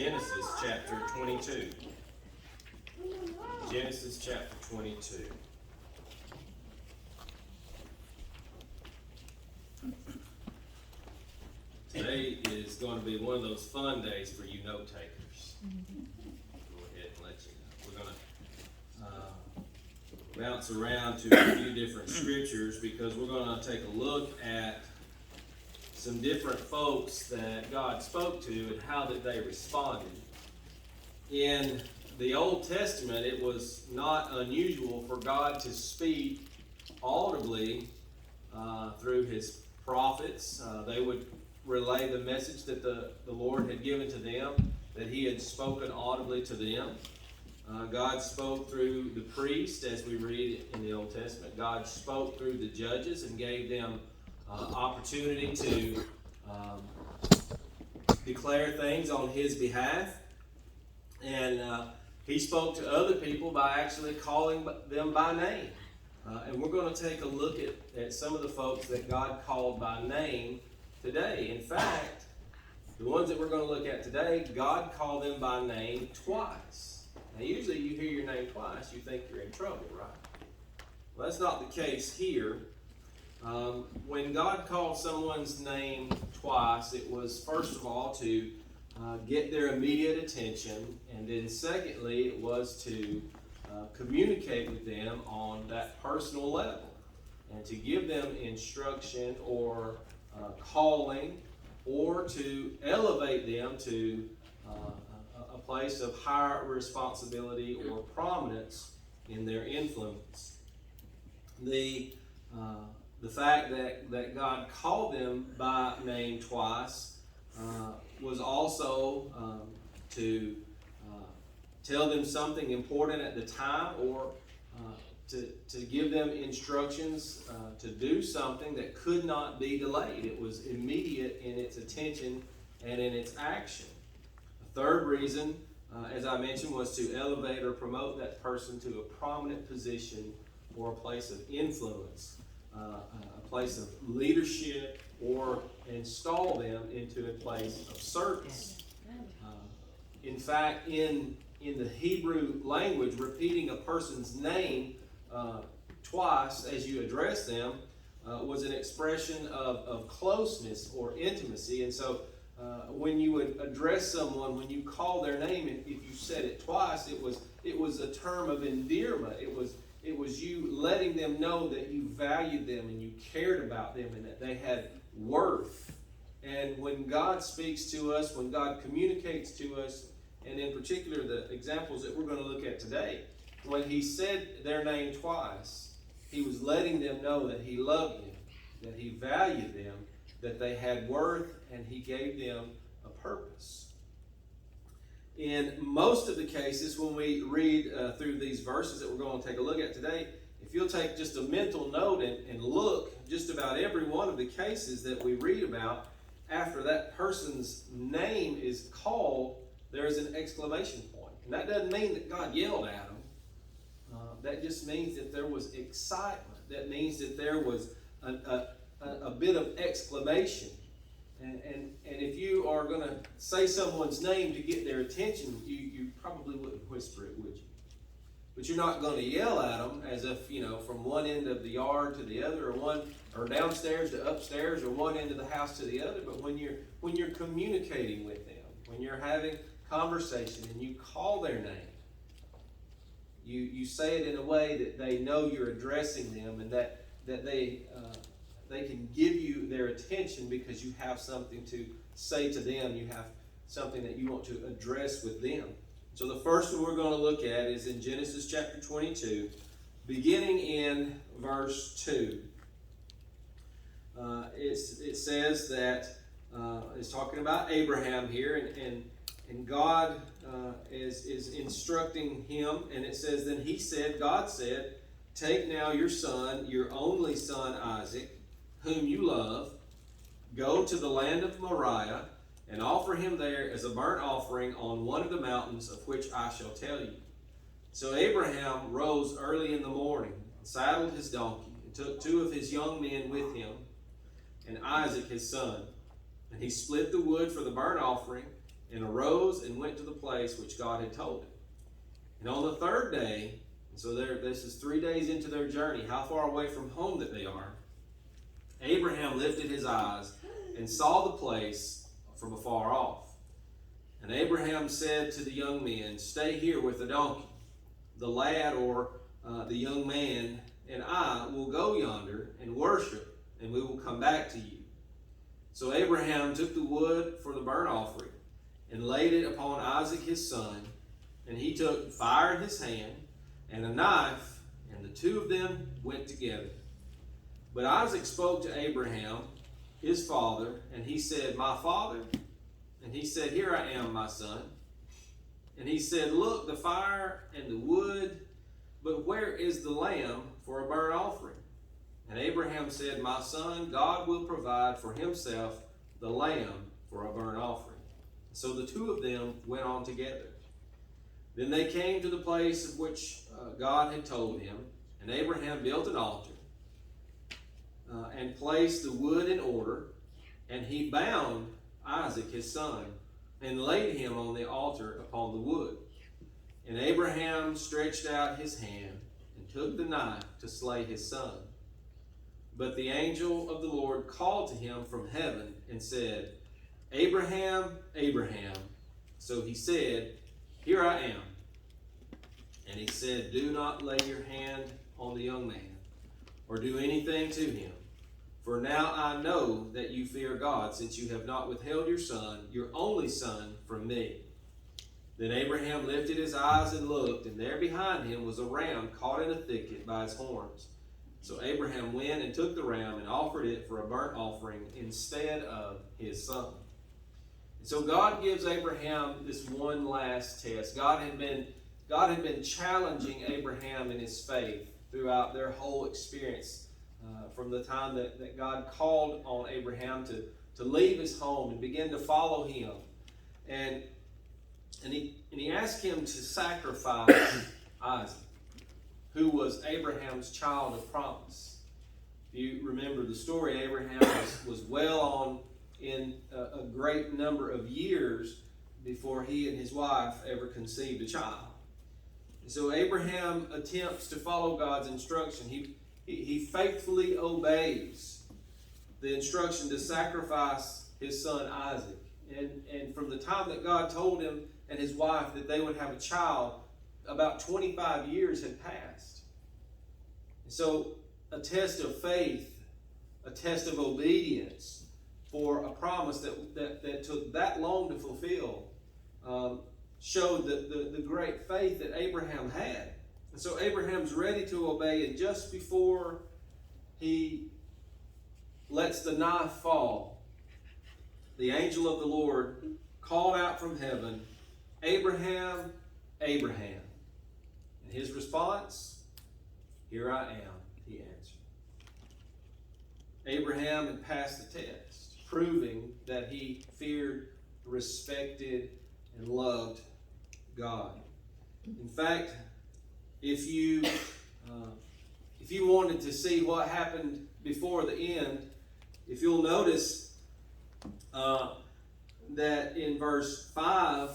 Genesis chapter 22. Genesis chapter 22. Today is going to be one of those fun days for you note takers. Go ahead and let you know. We're going to bounce around to a few different scriptures because we're going to take a look at some different folks that God spoke to and how that they responded. In the Old Testament, it was not unusual for God to speak audibly through his prophets. They would relay the message that the Lord had given to them, that he had spoken audibly to them. God spoke through the priest, as we read in the Old Testament. God spoke through the judges and gave them opportunity to declare things on his behalf. And he spoke to other people by actually calling them by name. And we're going to take a look at some of the folks that God called by name today. In fact, the ones that we're going to look at today, God called them by name twice. Now, usually you hear your name twice, you think you're in trouble, right? Well, that's not the case here. When God called someone's name twice, it was first of all to get their immediate attention, and then secondly, it was to communicate with them on that personal level, and to give them instruction or calling, or to elevate them to a place of higher responsibility or prominence in their influence. The fact that God called them by name twice was also to tell them something important at the time, or to give them instructions to do something that could not be delayed. It was immediate in its attention and in its action. The third reason, as I mentioned, was to elevate or promote that person to a prominent position or a place of influence, a place of leadership, or install them into a place of service. In fact, in the Hebrew language, repeating a person's name twice as you address them was an expression of closeness or intimacy. And so when you would address someone, when you call their name, and if you said it twice, it was a term of endearment. It was you letting them know that you valued them and you cared about them and that they had worth. And when God speaks to us, when God communicates to us, and in particular the examples that we're going to look at today, when he said their name twice, he was letting them know that he loved them, that he valued them, that they had worth, and he gave them a purpose. In most of the cases, when we read through these verses that we're going to take a look at today, if you'll take just a mental note and look just about every one of the cases that we read about, after that person's name is called, there is an exclamation point. And that doesn't mean that God yelled at them. That just means that there was excitement. That means that there was a bit of exclamation. And if you are going to say someone's name to get their attention, you probably wouldn't whisper it, would you? But you're not going to yell at them as if, from one end of the yard to the other, or downstairs to upstairs, or one end of the house to the other. But when you're communicating with them, when you're having conversation and you call their name, you say it in a way that they know you're addressing them, and that they can give you their attention because you have something to say to them. You have something that you want to address with them. So the first one we're going to look at is in Genesis chapter 22, beginning in verse 2. It says that it's talking about Abraham here, and God is instructing him, and it says, then God said, take now your son, your only son Isaac, whom you love, go to the land of Moriah, and offer him there as a burnt offering on one of the mountains of which I shall tell you. So Abraham rose early in the morning, and saddled his donkey, and took 2 of his young men with him, and Isaac his son. And he split the wood for the burnt offering, and arose and went to the place which God had told him. And on the third day, and so this is 3 days into their journey, how far away from home that they are, Abraham lifted his eyes and saw the place from afar off. And Abraham said to the young men, "Stay here with the donkey. The lad," or the young man, "and I will go yonder and worship, and we will come back to you." So Abraham took the wood for the burnt offering and laid it upon Isaac his son, and he took fire in his hand and a knife, and the two of them went together. But Isaac spoke to Abraham, his father, and he said, "My father?" And he said, "Here I am, my son." And he said, "Look, the fire and the wood, but where is the lamb for a burnt offering?" And Abraham said, "My son, God will provide for himself the lamb for a burnt offering." So the two of them went on together. Then they came to the place of which God had told him, and Abraham built an altar and placed the wood in order, and he bound Isaac his son and laid him on the altar upon the wood. And Abraham stretched out his hand and took the knife to slay his son. But the angel of the Lord called to him from heaven and said, "Abraham, Abraham." So he said, "Here I am." And he said, "Do not lay your hand on the young man, or do anything to him. For now I know that you fear God, since you have not withheld your son, your only son, from me." Then Abraham lifted his eyes and looked, and there behind him was a ram caught in a thicket by his horns. So Abraham went and took the ram and offered it for a burnt offering instead of his son. And so God gives Abraham this one last test. God had been challenging Abraham in his faith throughout their whole experience, from the time that God called on Abraham to leave his home and begin to follow him. And he asked him to sacrifice Isaac, who was Abraham's child of promise. If you remember the story, Abraham was well on in a great number of years before he and his wife ever conceived a child. And so Abraham attempts to follow God's instruction. He faithfully obeys the instruction to sacrifice his son Isaac. And from the time that God told him and his wife that they would have a child, about 25 years had passed. So a test of faith, a test of obedience for a promise that took that long to fulfill, showed the great faith that Abraham had. And so Abraham's ready to obey, and just before he lets the knife fall, the angel of the Lord called out from heaven, "Abraham, Abraham." And his response, "Here I am," he answered. Abraham had passed the test, proving that he feared, respected, and loved God. In fact, if you wanted to see what happened before the end, if you'll notice that in verse 5,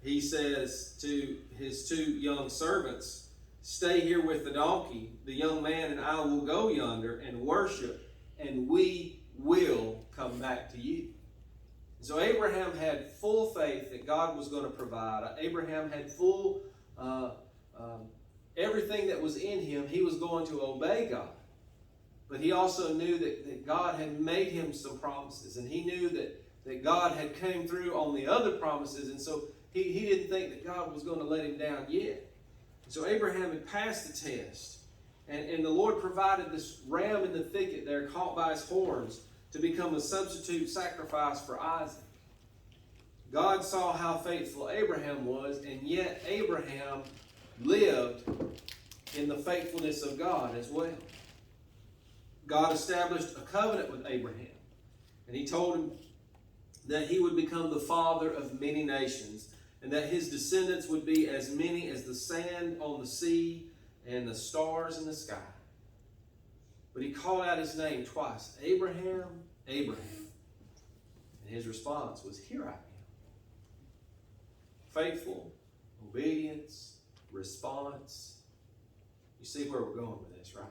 he says to his two young servants, "Stay here with the donkey. The young man and I will go yonder and worship, and we will come back to you." So Abraham had full faith that God was going to provide. Abraham had full everything that was in him. He was going to obey God. But he also knew that God had made him some promises. And he knew that God had came through on the other promises. And so he didn't think that God was going to let him down yet. So Abraham had passed the test. And the Lord provided this ram in the thicket there, caught by his horns, to become a substitute sacrifice for Isaac. God saw how faithful Abraham was, and yet Abraham lived in the faithfulness of God as well. God established a covenant with Abraham, and he told him that he would become the father of many nations, and that his descendants would be as many as the sand on the sea and the stars in the sky. But he called out his name twice, "Abraham, Abraham." And his response was, "Here I am." faithful, obedience, response. You see where we're going with this, right?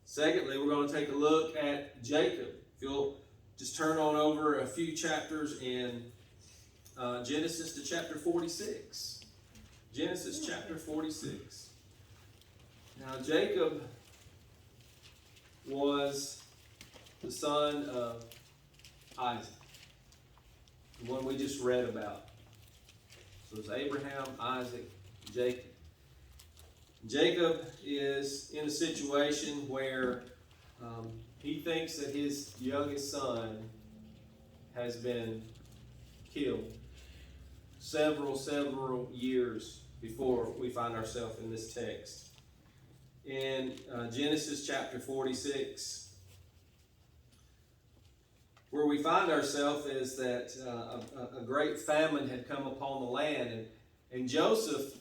Secondly, we're going to take a look at Jacob. If you'll just turn on over a few chapters in Genesis to chapter 46. Genesis chapter 46. Now, Jacob was the son of Isaac, the one we just read about. So it's Abraham, Isaac, Jacob. Jacob is in a situation where he thinks that his youngest son has been killed several years before we find ourselves in this text. In Genesis chapter 46, where we find ourselves is that a great famine had come upon the land, and Joseph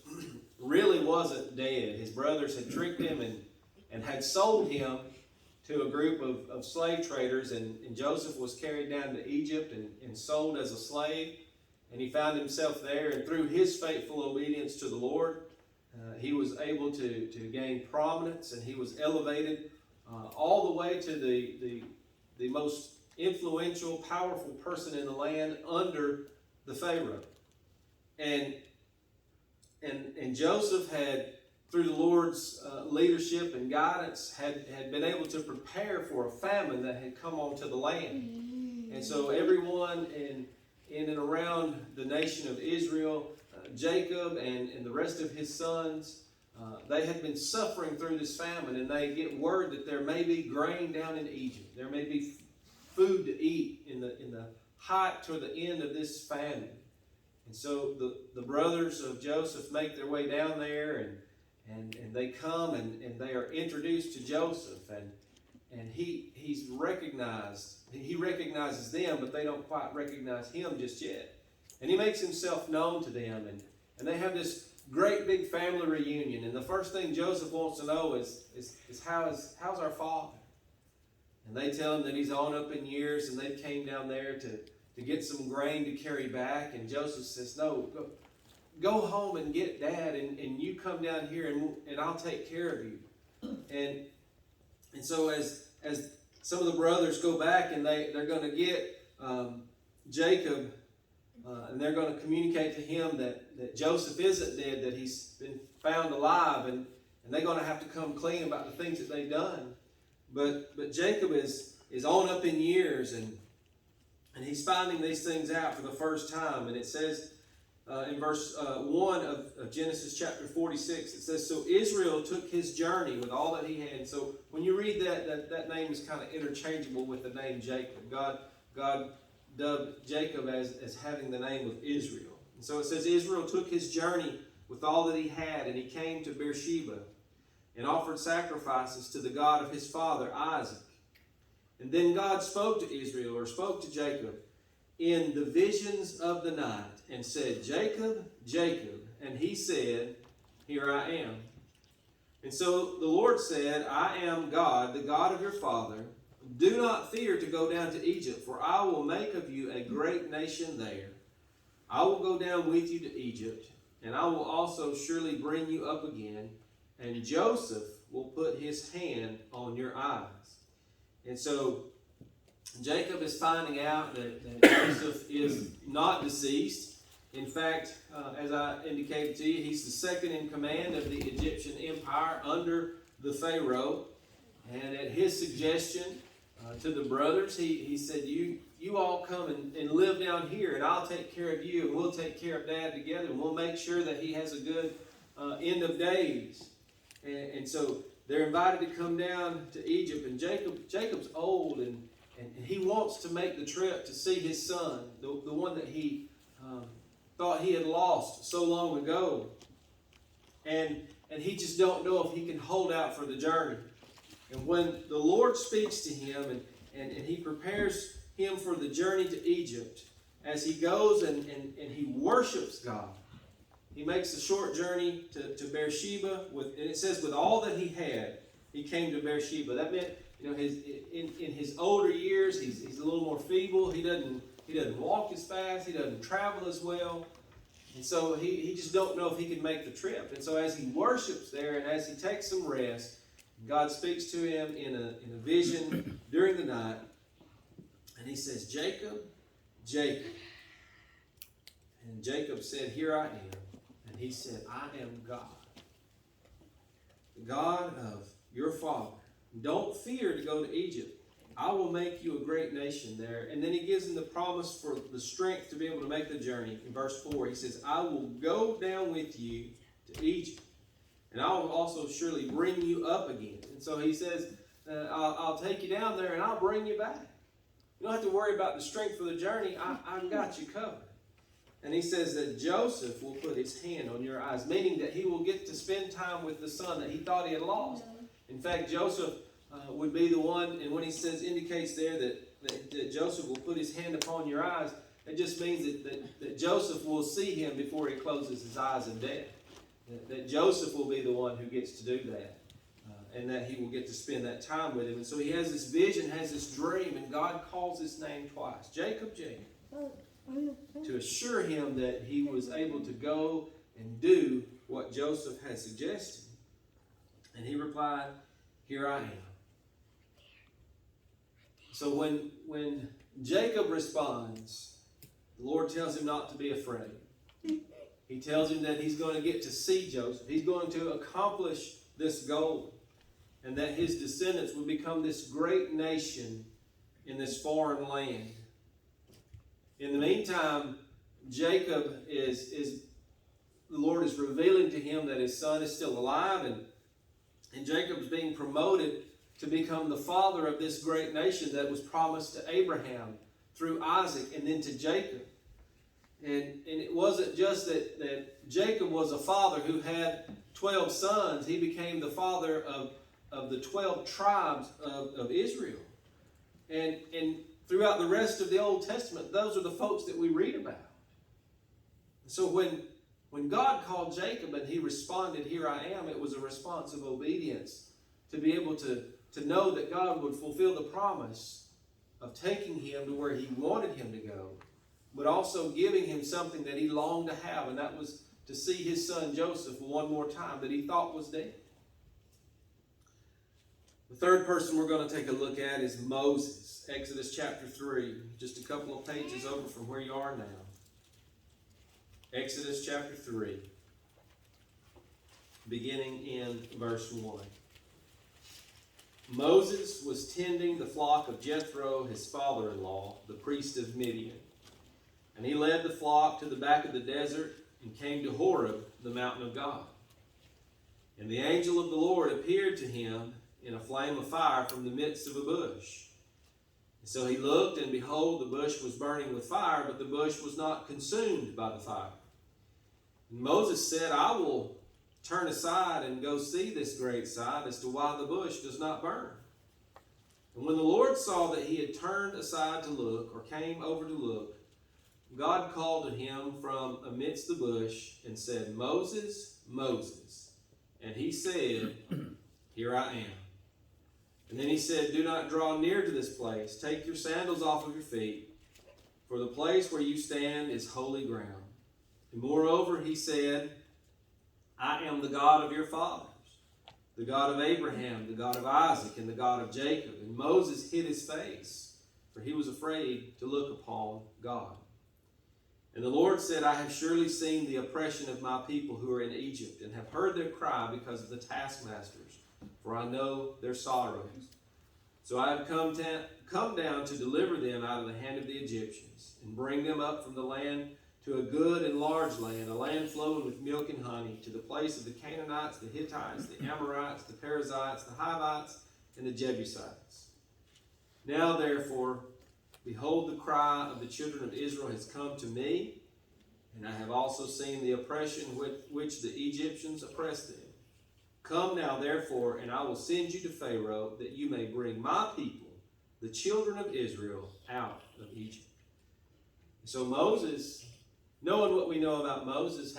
really wasn't dead. His brothers had tricked him and had sold him to a group of slave traders, and Joseph was carried down to Egypt and sold as a slave, and he found himself there, and through his faithful obedience to the Lord, he was able to gain prominence, and he was elevated all the way to the most influential, powerful person in the land under the Pharaoh. And Joseph had, through the Lord's leadership and guidance, had been able to prepare for a famine that had come onto the land. And so everyone in and around the nation of Israel, Jacob and the rest of his sons, they had been suffering through this famine, and they get word that there may be grain down in Egypt. There may be food to eat in the height toward the end of this famine. And so the brothers of Joseph make their way down there, and they come and they are introduced to Joseph, and he recognizes them, but they don't quite recognize him just yet. And he makes himself known to them, and they have this great big family reunion. And the first thing Joseph wants to know is how's our father? And they tell him that he's on up in years, and they came down there to get some grain to carry back. And Joseph says, no, go home and get Dad, and you come down here, and I'll take care of you. And so as some of the brothers go back, and they're going to get Jacob, and they're going to communicate to him that Joseph isn't dead, that he's been found alive, and they're going to have to come clean about the things that they've done. But Jacob is on up in years, and he's finding these things out for the first time. And it says in verse 1 of Genesis chapter 46, it says, so Israel took his journey with all that he had. So when you read that name is kind of interchangeable with the name Jacob. God dubbed Jacob as having the name of Israel. And so it says Israel took his journey with all that he had, and he came to Beersheba and offered sacrifices to the God of his father Isaac. And then God spoke to Israel, or spoke to Jacob, in the visions of the night, and said, Jacob, Jacob. And he said, here I am. And so the Lord said, I am God, the God of your father. Do not fear to go down to Egypt, for I will make of you a great nation there. I will go down with you to Egypt, and I will also surely bring you up again, and Joseph will put his hand on your eyes. And so Jacob is finding out that Joseph is not deceased. In fact, as I indicated to you, he's the second in command of the Egyptian empire under the Pharaoh. And at his suggestion to the brothers, he said, you all come and live down here, and I'll take care of you, and we'll take care of Dad together, and we'll make sure that he has a good end of days. And so they're invited to come down to Egypt, and Jacob's old, and he wants to make the trip to see his son, the one that he thought he had lost so long ago. And he just don't know if he can hold out for the journey. And when the Lord speaks to him and he prepares him for the journey to Egypt, as he goes and he worships God, he makes a short journey to Beersheba, and it says with all that he had, he came to Beersheba. That meant, in his older years, he's a little more feeble. He He doesn't walk as fast. He doesn't travel as well. And so he just don't know if he can make the trip. And so as he worships there and as he takes some rest, God speaks to him in a vision during the night. And he says, Jacob, Jacob. And Jacob said, here I am. And he said, I am God, the God of your father. Don't fear to go to Egypt. I will make you a great nation there. And then he gives him the promise for the strength to be able to make the journey. In verse 4, he says, I will go down with you to Egypt, and I will also surely bring you up again. And so he says, I'll take you down there and I'll bring you back. You don't have to worry about the strength for the journey. I've got you covered. And he says that Joseph will put his hand on your eyes, meaning that he will get to spend time with the son that he thought he had lost. In fact, Joseph would be the one, and when he says, indicates there that Joseph will put his hand upon your eyes, it just means that Joseph will see him before he closes his eyes in death. That Joseph will be the one who gets to do that. And that he will get to spend that time with him. And so he has this vision, has this dream, and God calls his name twice. Jacob, Jacob. To assure him that he was able to go and do what Joseph had suggested. And he replied, here I am. So when Jacob responds, the Lord tells him not to be afraid. He tells him that he's going to get to see Joseph. He's going to accomplish this goal. And that his descendants will become this great nation in this foreign land. In the meantime, Jacob the Lord is revealing to him that his son is still alive, and Jacob's being promoted to become the father of this great nation that was promised to Abraham through Isaac and then to Jacob. And it wasn't just that Jacob was a father who had 12 sons. He became the father of the 12 tribes of Israel. And throughout the rest of the Old Testament, those are the folks that we read about. So when God called Jacob and he responded, here I am, it was a response of obedience to be able to know that God would fulfill the promise of taking him to where he wanted him to go, but also giving him something that he longed to have, and that was to see his son Joseph one more time that he thought was dead. The third person we're going to take a look at is Moses. Exodus chapter 3, just a couple of pages over from where you are now. Exodus chapter 3, beginning in verse 1. Moses was tending the flock of Jethro, his father-in-law, the priest of Midian. And he led the flock to the back of the desert and came to Horeb, the mountain of God. And the angel of the Lord appeared to him in a flame of fire from the midst of a bush. And so he looked, and behold, the bush was burning with fire, but the bush was not consumed by the fire. And Moses said, I will turn aside and go see this great sight as to why the bush does not burn. And when the Lord saw that he had turned aside to look, or came over to look, God called to him from amidst the bush and said, Moses, Moses. And he said, here I am. And then he said, do not draw near to this place. Take your sandals off of your feet, for the place where you stand is holy ground. And moreover, he said, I am the God of your fathers, the God of Abraham, the God of Isaac, and the God of Jacob. And Moses hid his face, for he was afraid to look upon God. And the Lord said, I have surely seen the oppression of my people who are in Egypt, and have heard their cry because of the taskmasters, for I know their sorrows. So I have come down to deliver them out of the hand of the Egyptians, and bring them up from the land to a good and large land, a land flowing with milk and honey, to the place of the Canaanites, the Hittites, the Amorites, the Perizzites, the Hivites, and the Jebusites. Now therefore, behold, the cry of the children of Israel has come to me, and I have also seen the oppression with which the Egyptians oppressed them. Come now therefore, and I will send you to Pharaoh, that you may bring my people, the children of Israel, out of Egypt. So Moses, knowing what we know about Moses,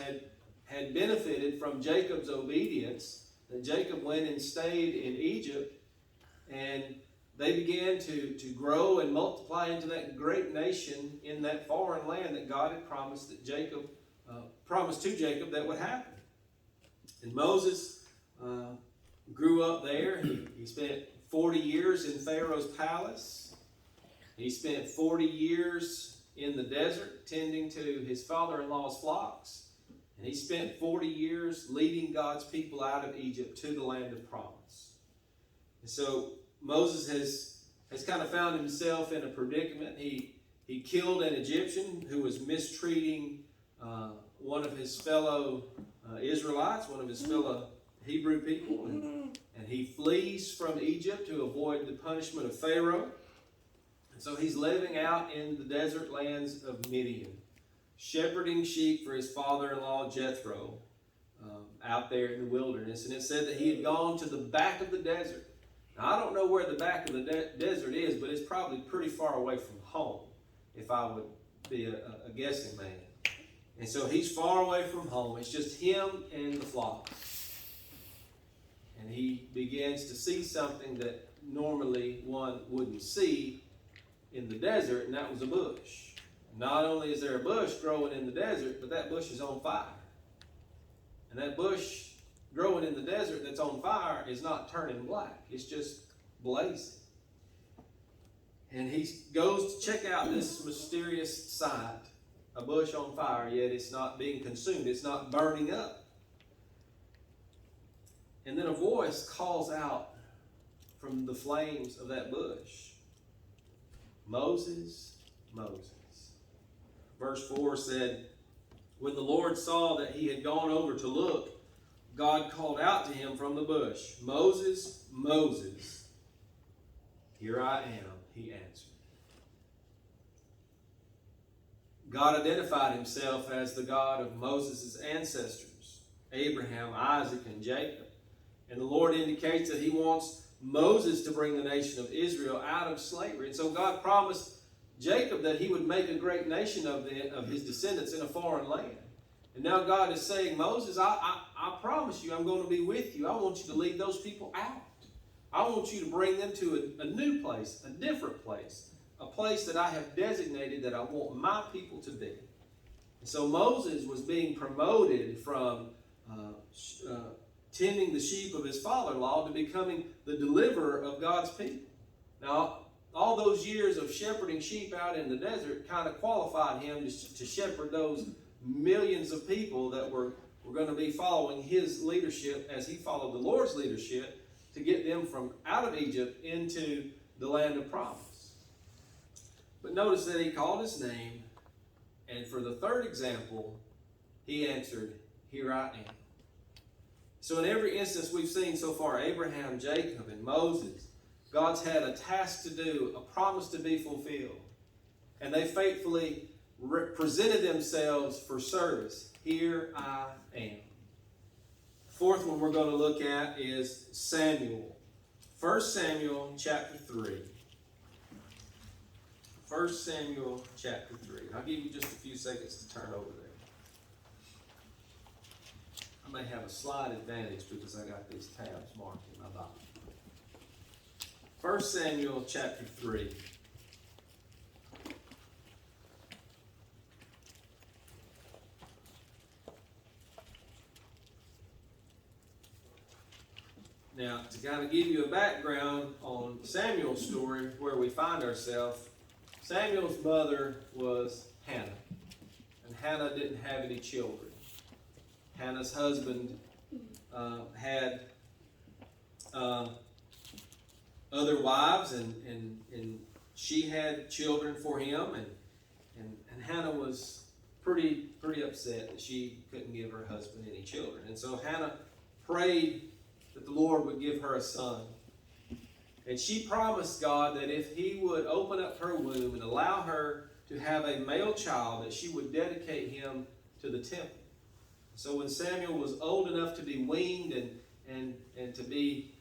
had benefited from Jacob's obedience. That Jacob went and stayed in Egypt, and they began to grow and multiply into that great nation in that foreign land that God had promised to Jacob that would happen. And Moses grew up there. He spent 40 years in Pharaoh's palace. He spent 40 years in the desert tending to his father-in-law's flocks. And he spent 40 years leading God's people out of Egypt to the land of promise. And so Moses has kind of found himself in a predicament. He killed an Egyptian who was mistreating one of his fellow Israelites, one of his fellow Hebrew people. And he flees from Egypt to avoid the punishment of Pharaoh. And so he's living out in the desert lands of Midian, shepherding sheep for his father-in-law Jethro out there in the wilderness. And it said that he had gone to the back of the desert. Now, I don't know where the back of the desert is, but it's probably pretty far away from home, if I would be a guessing man. And so he's far away from home. It's just him and the flock. And he begins to see something that normally one wouldn't see in the desert, and that was a bush. Not only is there a bush growing in the desert, but that bush is on fire. And that bush growing in the desert that's on fire is not turning black. It's just blazing. And he goes to check out this mysterious sight, a bush on fire, yet it's not being consumed. It's not burning up. And then a voice calls out from the flames of that bush, "Moses, Moses." Verse 4 said, "When the Lord saw that he had gone over to look, God called out to him from the bush, 'Moses, Moses.' 'Here I am,' he answered." God identified himself as the God of Moses' ancestors, Abraham, Isaac, and Jacob. And the Lord indicates that he wants Moses to bring the nation of Israel out of slavery. And so God promised Jacob that he would make a great nation of his descendants in a foreign land. And now God is saying, Moses, I promise you I'm going to be with you. I want you to lead those people out. I want you to bring them to a new place, a different place, a place that I have designated that I want my people to be. And so Moses was being promoted from tending the sheep of his father-in-law to becoming the deliverer of God's people. Now, all those years of shepherding sheep out in the desert kind of qualified him to shepherd those millions of people that were going to be following his leadership as he followed the Lord's leadership to get them from out of Egypt into the land of promise. But notice that he called his name, and for the third example, he answered, "Here I am." So in every instance we've seen so far, Abraham, Jacob, and Moses, God's had a task to do, a promise to be fulfilled. And they faithfully presented themselves for service. Here I am. Fourth one we're going to look at is Samuel. 1 Samuel chapter 3. 1 Samuel chapter 3. I'll give you just a few seconds to turn over there. I may have a slight advantage because I got these tabs marked in my Bible. 1 Samuel chapter 3. Now, to kind of give you a background on Samuel's story, where we find ourselves, Samuel's mother was Hannah. And Hannah didn't have any children. Hannah's husband had other wives, and she had children for him, and Hannah was pretty upset that she couldn't give her husband any children. And so Hannah prayed that the Lord would give her a son. And she promised God that if he would open up her womb and allow her to have a male child, that she would dedicate him to the temple. So when Samuel was old enough to be weaned and to be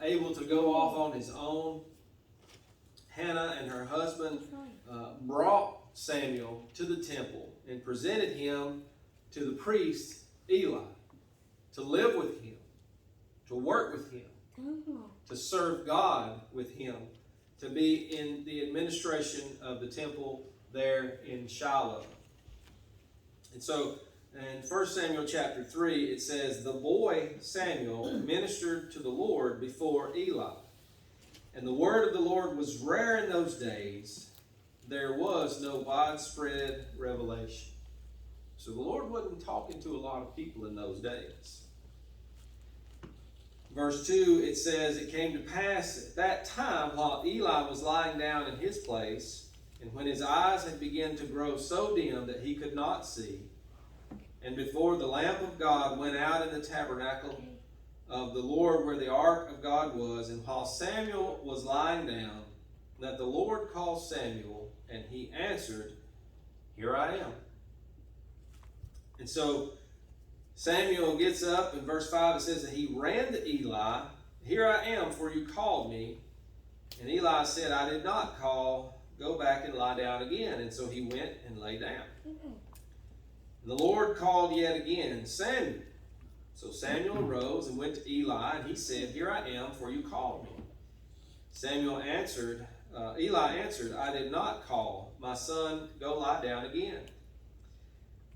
able to go off on his own, Hannah and her husband brought Samuel to the temple and presented him to the priest Eli to live with him, to work with him, to serve God with him to be in the administration of the temple there in Shiloh. And so in 1 Samuel chapter 3, it says, the boy Samuel ministered to the Lord before Eli. And the word of the Lord was rare in those days. There was no widespread revelation. So the Lord wasn't talking to a lot of people in those days. Verse 2, it says, it came to pass at that time while Eli was lying down in his place, and when his eyes had begun to grow so dim that he could not see, and before the lamp of God went out in the tabernacle of the Lord where the ark of God was, and while Samuel was lying down, that the Lord called Samuel, and he answered, here I am. And so Samuel gets up, in verse 5 it says that he ran to Eli, here I am, for you called me. And Eli said, I did not call, go back and lie down again. And so he went and lay down. And the Lord called yet again, Samuel. So Samuel arose and went to Eli, and he said, here I am, for you called me. Eli answered, I did not call, my son, go lie down again.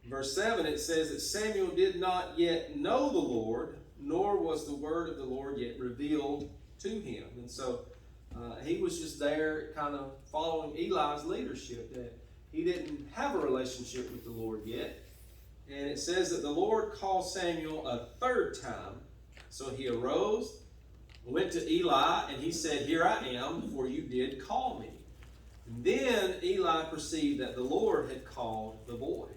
Verse 7, it says that Samuel did not yet know the Lord, nor was the word of the Lord yet revealed to him. And so he was just there kind of following Eli's leadership, that he didn't have a relationship with the Lord yet. And it says that the Lord called Samuel a third time. So he arose, went to Eli, and he said, here I am, for you did call me. And then Eli perceived that the Lord had called the boy.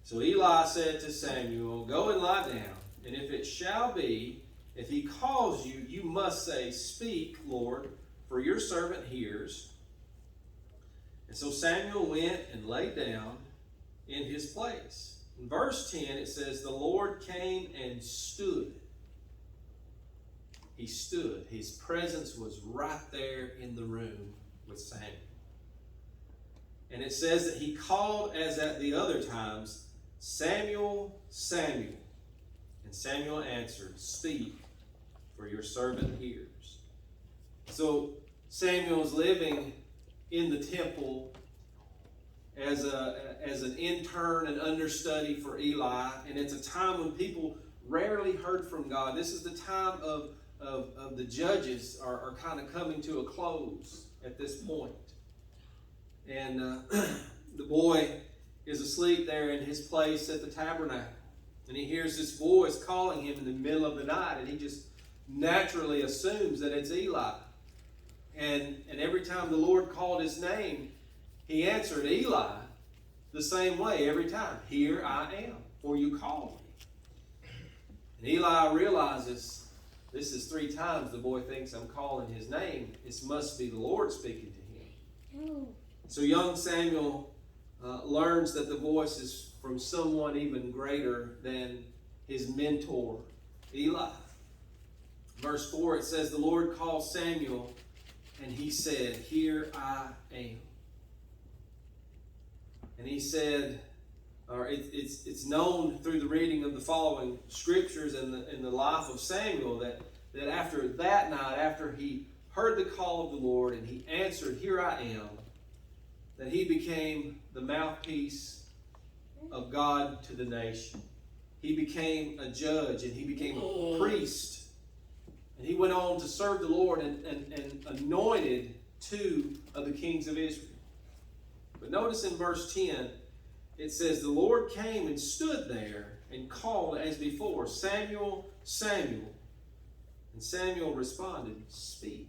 So Eli said to Samuel, go and lie down, and if it shall be, if he calls you, you must say, speak, Lord, for your servant hears. And so Samuel went and lay down in his place. In verse 10, it says, the Lord came and stood. He stood. His presence was right there in the room with Samuel. And it says that he called as at the other times, Samuel, Samuel. And Samuel answered, speak, for your servant hears. So Samuel's living in the temple as an intern and understudy for Eli, and it's a time when people rarely heard from God. This is the time of the judges are kind of coming to a close at this point. And the boy is asleep there in his place at the tabernacle. And he hears this voice calling him in the middle of the night, and he just naturally assumes that it's Eli. And every time the Lord called his name, he answered Eli the same way every time. Here I am, for you called me. And Eli realizes this is 3 times the boy thinks I'm calling his name. It must be the Lord speaking to him. So young Samuel learns that the voice is from someone even greater than his mentor, Eli. Verse 4, it says, the Lord called Samuel, and he said, here I am. And he said, or it's known through the reading of the following scriptures in the life of Samuel that after that night, after he heard the call of the Lord and he answered, here I am, that he became the mouthpiece of God to the nation. He became a judge and he became a priest. And he went on to serve the Lord and anointed 2 of the kings of Israel. But notice in verse 10, it says, the Lord came and stood there and called as before, Samuel, Samuel. And Samuel responded, speak,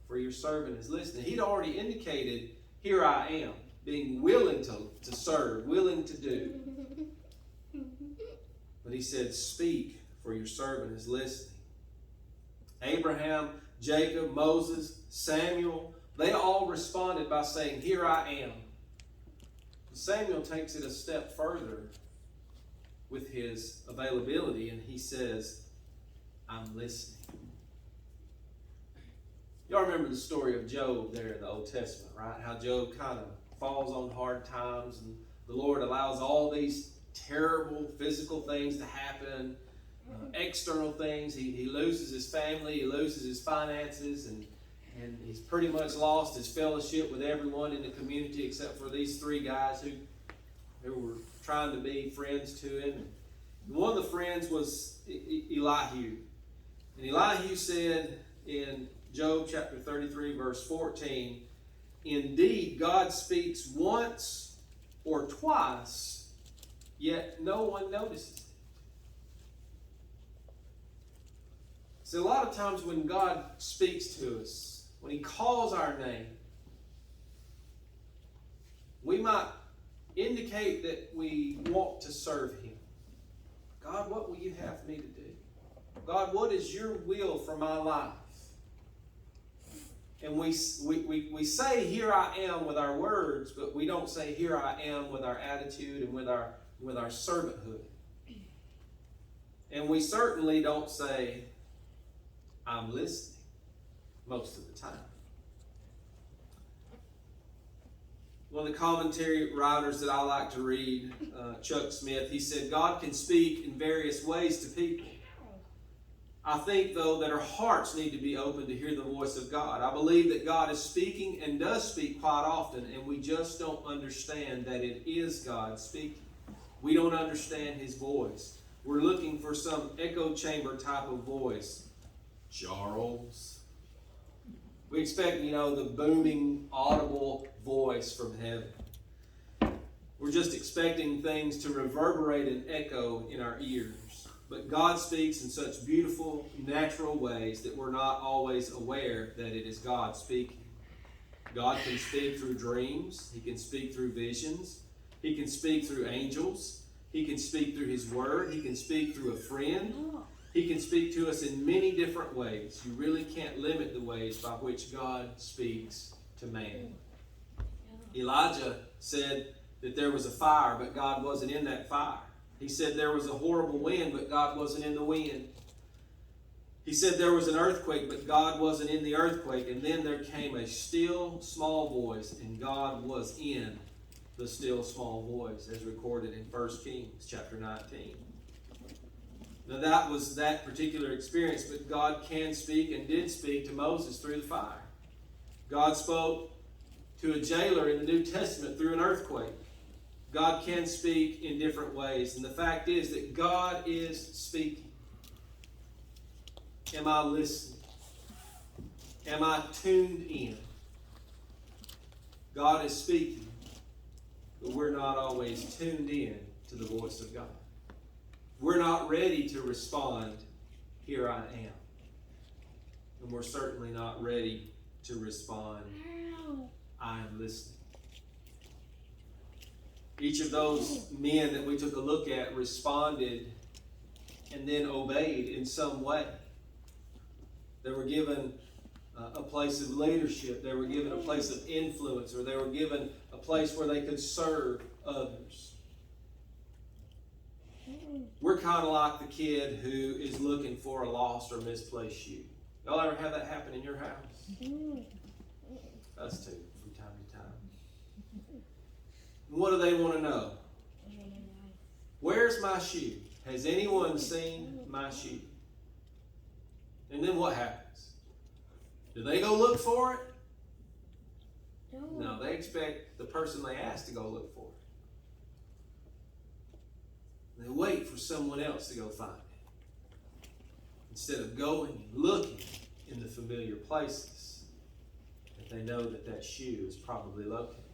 for your servant is listening. He'd already indicated, here I am, being willing to serve, willing to do. But he said, speak, for your servant is listening. Abraham, Jacob, Moses, Samuel, they all responded by saying, here I am. Samuel takes it a step further with his availability, and he says, I'm listening. Y'all remember the story of Job there in the Old Testament, right? How Job kind of falls on hard times, and the Lord allows all these terrible physical things to happen, external things. He loses his family, he loses his finances, and And he's pretty much lost his fellowship with everyone in the community except for these three guys who were trying to be friends to him. And one of the friends was Elihu. And Elihu said in Job chapter 33, verse 14, "Indeed, God speaks once or twice, yet no one notices it." So a lot of times when God speaks to us, when He calls our name, we might indicate that we want to serve Him. God, what will you have me to do? God, what is your will for my life? And we say, "Here I am," with our words, but we don't say, "Here I am," with our attitude and with our servanthood. And we certainly don't say, "I'm listening," most of the time. One of the commentary writers that I like to read, Chuck Smith, he said, "God can speak in various ways to people. I think, though, that our hearts need to be open to hear the voice of God. I believe that God is speaking and does speak quite often, and we just don't understand that it is God speaking. We don't understand His voice. We're looking for some echo chamber type of voice. Charles. We expect, the booming, audible voice from heaven. We're just expecting things to reverberate and echo in our ears. But God speaks in such beautiful, natural ways that we're not always aware that it is God speaking. God can speak through dreams. He can speak through visions. He can speak through angels. He can speak through His Word. He can speak through a friend. He can speak to us in many different ways. You really can't limit the ways by which God speaks to man. Elijah said that there was a fire, but God wasn't in that fire. He said there was a horrible wind, but God wasn't in the wind. He said there was an earthquake, but God wasn't in the earthquake. And then there came a still, small voice, and God was in the still, small voice, as recorded in 1 Kings chapter 19. Now that was that particular experience, but God can speak and did speak to Moses through the fire. God spoke to a jailer in the New Testament through an earthquake. God can speak in different ways. And the fact is that God is speaking. Am I listening? Am I tuned in? God is speaking, but we're not always tuned in to the voice of God. We're not ready to respond, "Here I am." And we're certainly not ready to respond, "I am listening." Each of those men that we took a look at responded and then obeyed in some way. They were given a place of leadership. They were given a place of influence, or they were given a place where they could serve others. We're kind of like the kid who is looking for a lost or misplaced shoe. Y'all ever have that happen in your house? Us too, from time to time. What do they want to know? Where's my shoe? Has anyone seen my shoe? And then what happens? Do they go look for it? No, they expect the person they asked to go look for it. They wait for someone else to go find it, instead of going and looking in the familiar places that they know that shoe is probably located.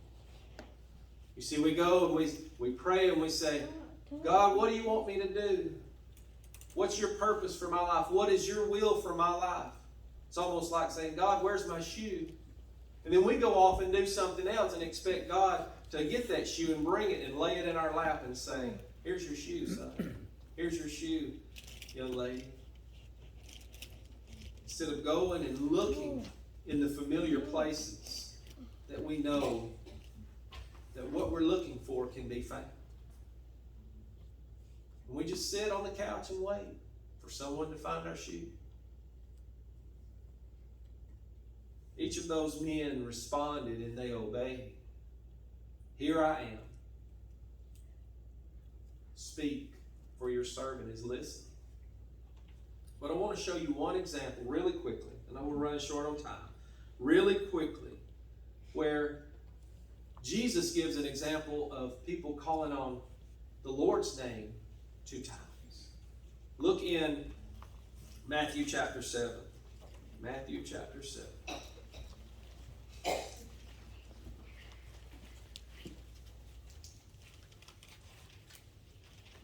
You see, we go and we pray and we say, "God, what do you want me to do? What's your purpose for my life? What is your will for my life?" It's almost like saying, "God, where's my shoe?" And then we go off and do something else and expect God to get that shoe and bring it and lay it in our lap and say, "Here's your shoe, son. Here's your shoe, young lady." Instead of going and looking in the familiar places that we know that what we're looking for can be found. And we just sit on the couch and wait for someone to find our shoe. Each of those men responded and they obeyed. "Here I am. Speak, for your servant is listening." But I want to show you one example really quickly. I know we're running short on time. really quickly where Jesus gives an example of people calling on the Lord's name 2 times. Look in Matthew chapter 7. Matthew chapter 7.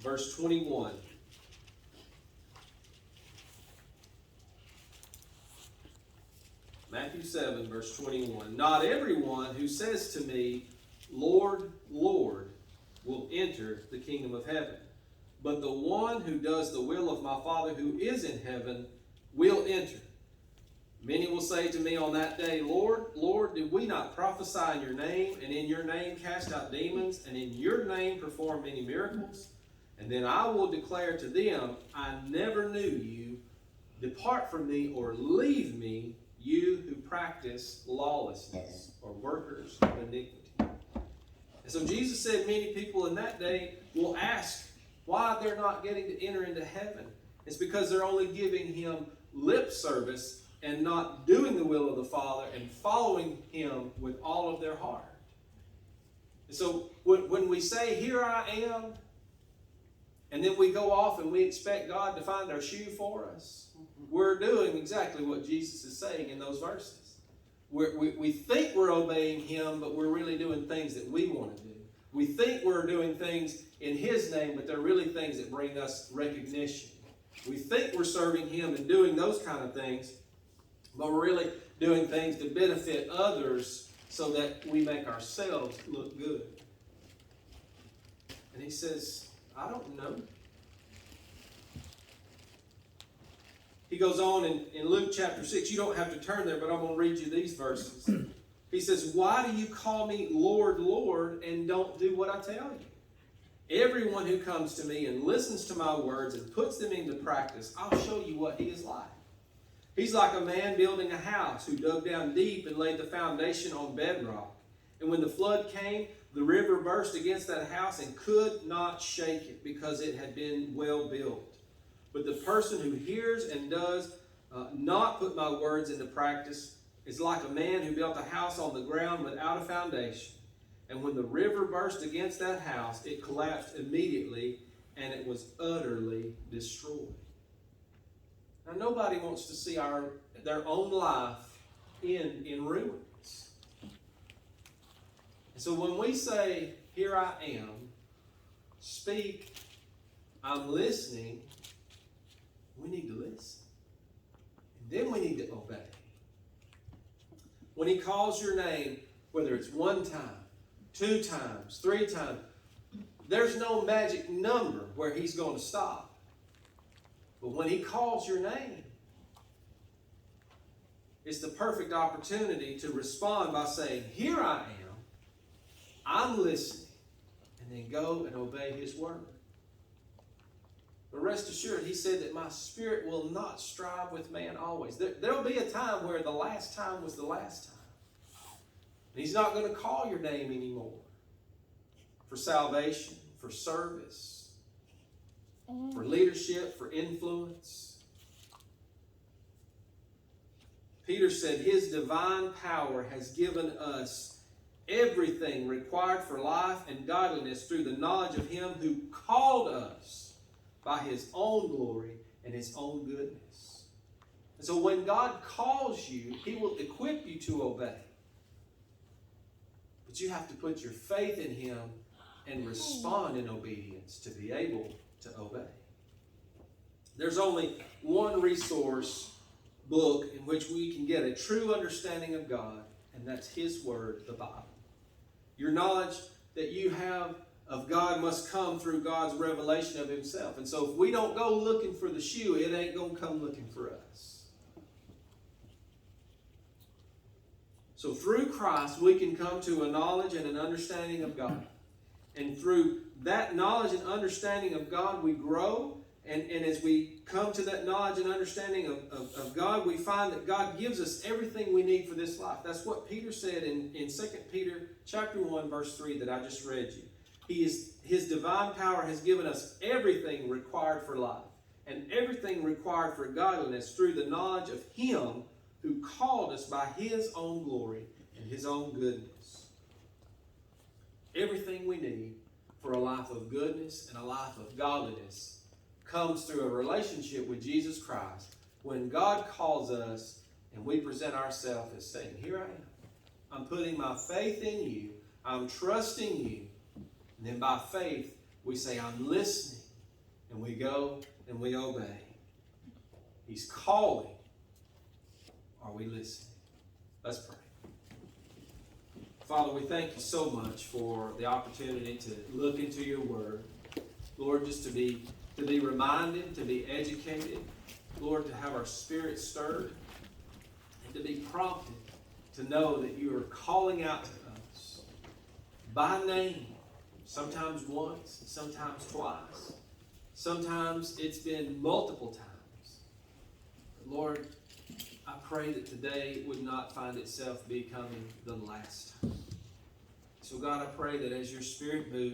Verse 21. Matthew 7, verse 21. Not everyone who says to me, Lord, Lord, will enter the kingdom of heaven, but the one who does the will of my Father who is in heaven will enter. Many will say to me on that day, Lord, Lord, did we not prophesy in your name, and in your name cast out demons, and in your name perform many miracles? And then I will declare to them, I never knew you. Depart from me or leave me, you who practice lawlessness, or workers of iniquity. And so Jesus said many people in that day will ask why they're not getting to enter into heaven. It's because they're only giving him lip service and not doing the will of the Father and following him with all of their heart. And so when we say, here I am, and then we go off and we expect God to find our shoe for us, we're doing exactly what Jesus is saying in those verses. We think we're obeying him, but we're really doing things that we want to do. We think we're doing things in his name, but they're really things that bring us recognition. We think we're serving him and doing those kind of things, but we're really doing things to benefit others so that we make ourselves look good. And he says, I don't know. He goes on in Luke chapter 6. You don't have to turn there, but I'm going to read you these verses. He says, why do you call me Lord, Lord, and don't do what I tell you? Everyone who comes to me and listens to my words and puts them into practice, I'll show you what he is like. He's like a man building a house who dug down deep and laid the foundation on bedrock. And when the flood came, the river burst against that house and could not shake it because it had been well built. But the person who hears and does not put my words into practice is like a man who built a house on the ground without a foundation. And when the river burst against that house, it collapsed immediately and it was utterly destroyed. Now, nobody wants to see their own life in ruins. And so when we say, here I am, speak, I'm listening, we need to listen. And then we need to obey. When he calls your name, whether it's 1 time, 2 times, 3 times, there's no magic number where he's going to stop. But when he calls your name, it's the perfect opportunity to respond by saying, here I am, I'm listening, and then go and obey his word. But rest assured, he said that my spirit will not strive with man always. There'll be a time where the last time was the last time. And he's not going to call your name anymore for salvation, for service, for leadership, for influence. Peter said his divine power has given us everything required for life and godliness through the knowledge of him who called us by his own glory and his own goodness. And so when God calls you, he will equip you to obey. But you have to put your faith in him and respond in obedience to be able to obey. There's only one resource book in which we can get a true understanding of God, and that's his word, the Bible. Your knowledge that you have of God must come through God's revelation of himself. And so if we don't go looking for the shoe, it ain't going to come looking for us. So through Christ, we can come to a knowledge and an understanding of God. And through that knowledge and understanding of God, we grow. And as we come to that knowledge and understanding of God, we find that God gives us everything we need for this life. That's what Peter said in 2 Peter chapter 1, verse 3 that I just read you. His divine power has given us everything required for life and everything required for godliness through the knowledge of him who called us by His own glory and His own goodness. Everything we need for a life of goodness and a life of godliness comes through a relationship with Jesus Christ. When God calls us and we present ourselves as saying, here I am. I'm putting my faith in you. I'm trusting you. And then by faith, we say, I'm listening. And we go and we obey. He's calling. Are we listening? Let's pray. Father, we thank you so much for the opportunity to look into your word. Lord, just to be reminded, to be educated. Lord, to have our spirit stirred. And to be prompted to know that you are calling out to us by name. Sometimes once, sometimes twice. Sometimes it's been multiple times. But Lord, I pray that today would not find itself becoming the last time. So God, I pray that as your Spirit moves,